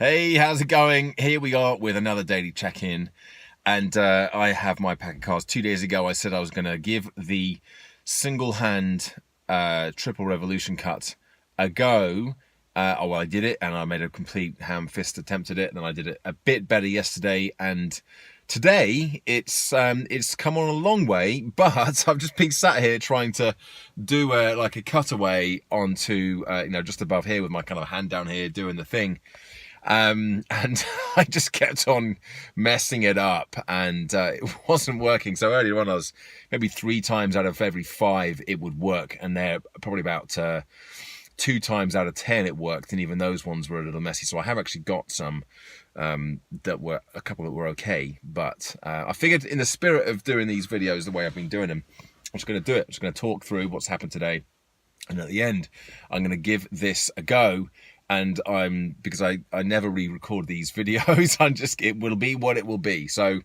Hey, how's it going? Here we are with another daily check-in, and I have my pack of cards. 2 days ago, I said I was going to give the single-hand triple revolution cut a go. Well, I did it, and I made a complete ham-fist attempt at it, and then I did it a bit better yesterday, and today it's come on a long way, but I've just been sat here trying to do like a cutaway onto just above here with my kind of hand down here doing the thing. And I just kept on messing it up, and it wasn't working. So earlier on, I was maybe 3 times out of every 5 it would work, and they're probably about 2 times out of 10 it worked, and even those ones were a little messy. So I have actually got some that were a couple that were okay, but I figured in the spirit of doing these videos the way I've been doing them, I'm just going to do it. I'm just going to talk through what's happened today, and at the end, I'm going to give this a go. And because I never re-record these videos, it will be what it will be. So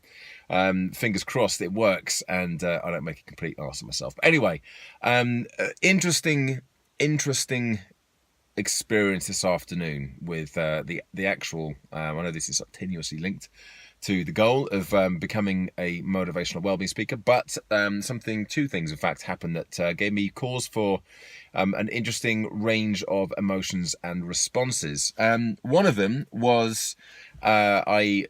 fingers crossed it works, and I don't make a complete ass of myself. But anyway, interesting experience this afternoon with the actual. I know this is tenuously linked to the goal of becoming a motivational wellbeing speaker, but 2 things in fact happened that gave me cause for an interesting range of emotions and responses. One of them was I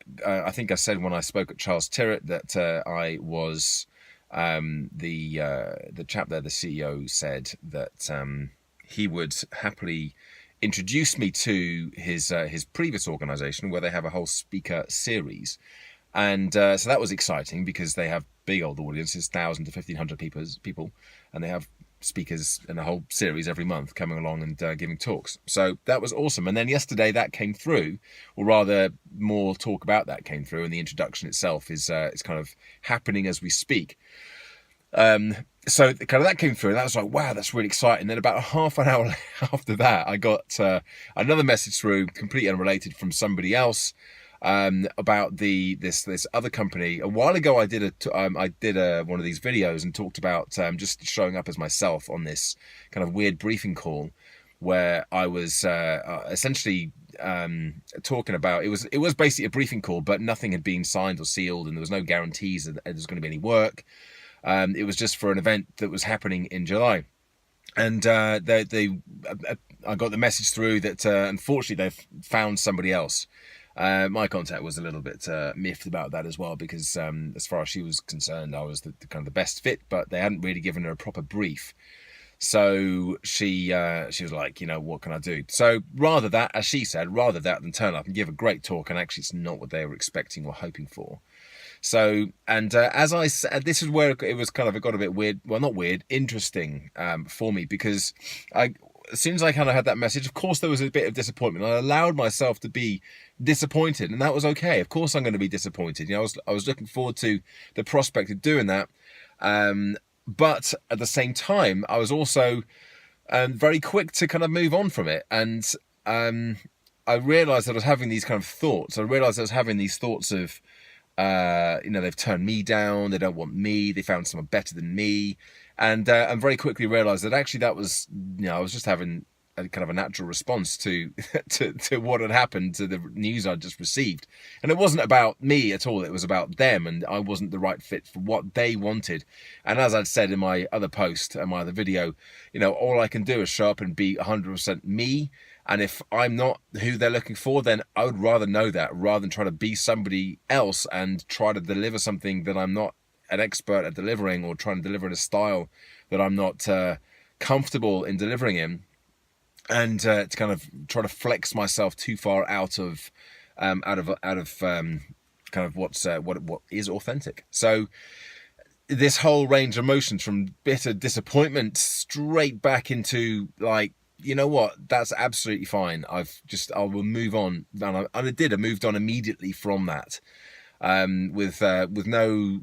think I said when I spoke at Charles Tyrwhitt that I was the chap there, the CEO, said that he would happily introduced me to his previous organization where they have a whole speaker series, and so that was exciting because they have big old audiences, 1,000 to 1,500 people, and they have speakers in a whole series every month coming along and giving talks. So that was awesome. And then yesterday that came through, or rather more talk about that came through, and the introduction itself is kind of happening as we speak. So kind of that came through, and that was like, wow, that's really exciting. Then about half an hour after that, I got another message through, completely unrelated, from somebody else about this other company. A while ago, I did one of these videos and talked about just showing up as myself on this kind of weird briefing call, where I was essentially talking about it was basically a briefing call, but nothing had been signed or sealed, and there was no guarantees that there was going to be any work. It was just for an event that was happening in July, and I got the message through that unfortunately they've found somebody else. My contact was a little bit miffed about that as well, because as far as she was concerned, I was the kind of the best fit, but they hadn't really given her a proper brief. So she was like, what can I do? So rather that than turn up and give a great talk, and actually it's not what they were expecting or hoping for. So, and as I said, this is where it was kind of, it got a bit weird. Well, not weird, interesting for me, because as soon as I kind of had that message, of course there was a bit of disappointment. I allowed myself to be disappointed, and that was okay. Of course I'm going to be disappointed. I was looking forward to the prospect of doing that. But at the same time, I was also very quick to kind of move on from it. And I realized that I was having these kind of thoughts. I realized I was having these thoughts of, they've turned me down, they don't want me, they found someone better than me. And very quickly realized that actually that was, I was just having a kind of a natural response to what had happened, to the news I'd just received. And it wasn't about me at all, it was about them, and I wasn't the right fit for what they wanted. And as I'd said in my other post and my other video, all I can do is show up and be 100% me. And if I'm not who they're looking for, then I would rather know that, rather than try to be somebody else and try to deliver something that I'm not an expert at delivering, or trying to deliver in a style that I'm not comfortable in delivering in, and to kind of try to flex myself too far out of kind of what is authentic. So this whole range of emotions, from bitter disappointment straight back into like, you know what, that's absolutely fine. I will move on. And I moved on immediately from that, with no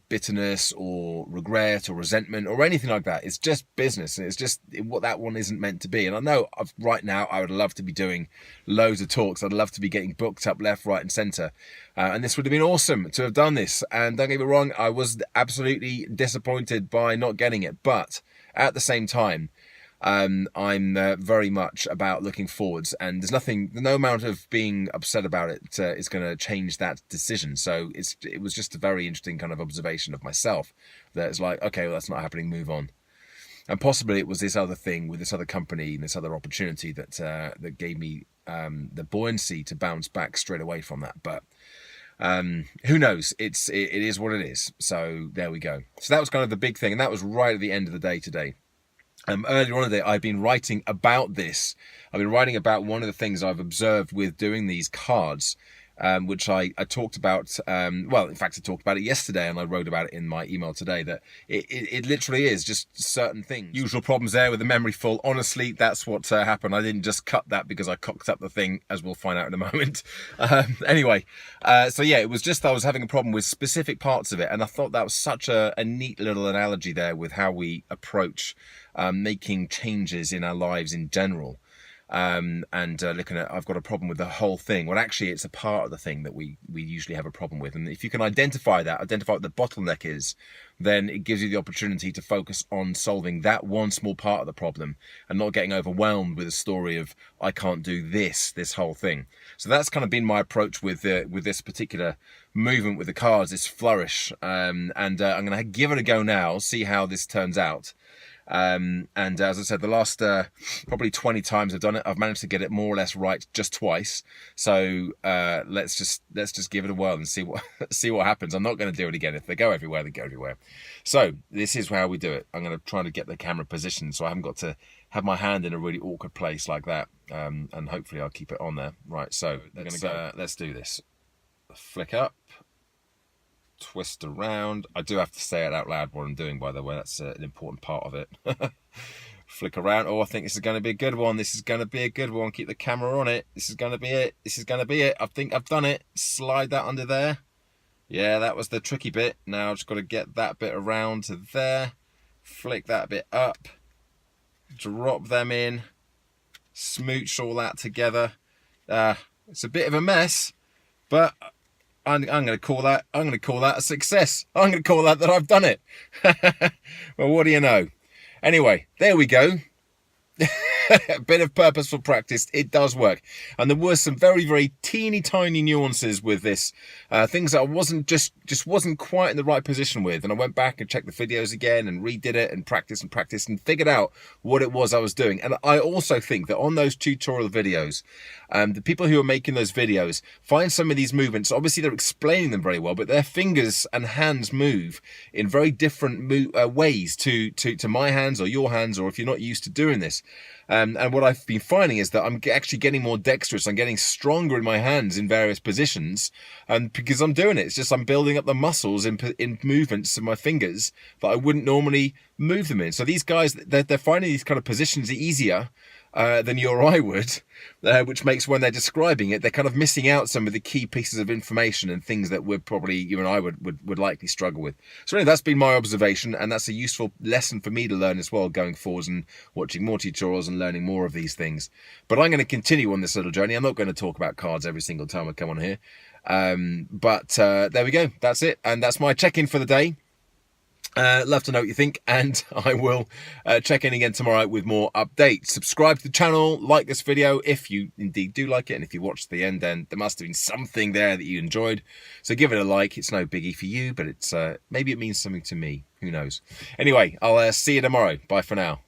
bitterness or regret or resentment or anything like that. It's just business, and it's just what that one isn't meant to be. And I know right now I would love to be doing loads of talks. I'd love to be getting booked up left, right and centre, and this would have been awesome to have done this. And don't get me wrong, I was absolutely disappointed by not getting it, but at the same time, I'm very much about looking forwards, and no amount of being upset about it is going to change that decision. So it was just a very interesting kind of observation of myself that it's like, okay, well, that's not happening, move on. And possibly it was this other thing with this other company and this other opportunity that gave me the buoyancy to bounce back straight away from that. But who knows? It is what it is. So there we go. So that was kind of the big thing, and that was right at the end of the day today. Earlier on in the day, I've been writing about this. I've been writing about one of the things I've observed with doing these cards, which I talked about. Well, in fact, I talked about it yesterday, and I wrote about it in my email today. That it literally is just certain things. Usual problems there with the memory full. Honestly, that's what happened. I didn't just cut that because I cocked up the thing, as we'll find out in a moment. Anyway, so yeah, it was just I was having a problem with specific parts of it, and I thought that was such a neat little analogy there with how we approach making changes in our lives in general. Looking at, I've got a problem with the whole thing. Well, actually, it's a part of the thing that we usually have a problem with. And if you can identify what the bottleneck is, then it gives you the opportunity to focus on solving that one small part of the problem and not getting overwhelmed with a story of, I can't do this whole thing. So that's kind of been my approach with this particular movement with the cards, this flourish. I'm going to give it a go now, see how this turns out. And as I said, the last probably 20 times I've done it, I've managed to get it more or less right just twice. So let's just give it a whirl and see what happens. I'm not going to do it again. If they go everywhere, they go everywhere. So this is how we do it. I'm going to try to get the camera positioned so I haven't got to have my hand in a really awkward place like that. And hopefully I'll keep it on there. Right. So let's do this. Flick up. Twist around. I do have to say it out loud what I'm doing, by the way. That's an important part of it. Flick around. Oh, I think this is going to be a good one. This is going to be a good one. Keep the camera on it. This is going to be it. This is going to be it. I think I've done it. Slide that under there. Yeah, that was the tricky bit. Now I've just got to get that bit around to there. Flick that bit up. Drop them in. Smooch all that together. It's a bit of a mess, but I'm going to call that a success. I'm going to call that I've done it. Well, what do you know? Anyway, there we go. A bit of purposeful practice, it does work. And there were some very, very teeny tiny nuances with this, things that I wasn't quite in the right position with. And I went back and checked the videos again and redid it and practiced and figured out what it was I was doing. And I also think that on those tutorial videos, the people who are making those videos find some of these movements, obviously they're explaining them very well, but their fingers and hands move in very different ways to my hands or your hands, or if you're not used to doing this. And what I've been finding is that I'm actually getting more dexterous. I'm getting stronger in my hands in various positions, and because I'm doing it, it's just I'm building up the muscles in movements of my fingers that I wouldn't normally move them in. So these guys, they're finding these kind of positions easier than you or I would, which makes when they're describing it, they're kind of missing out some of the key pieces of information and things that you and I would likely struggle with. So anyway, that's been my observation, and that's a useful lesson for me to learn as well going forwards and watching more tutorials and learning more of these things. But I'm going to continue on this little journey. I'm not going to talk about cards every single time I come on here. But there we go. That's it. And that's my check-in for the day. Love to know what you think, and I will check in again tomorrow with more updates. Subscribe to the channel, like this video if you indeed do like it, and if you watched to the end, then there must have been something there that you enjoyed. So give it a like. It's no biggie for you, but it's maybe it means something to me. Who knows? Anyway, I'll see you tomorrow. Bye for now.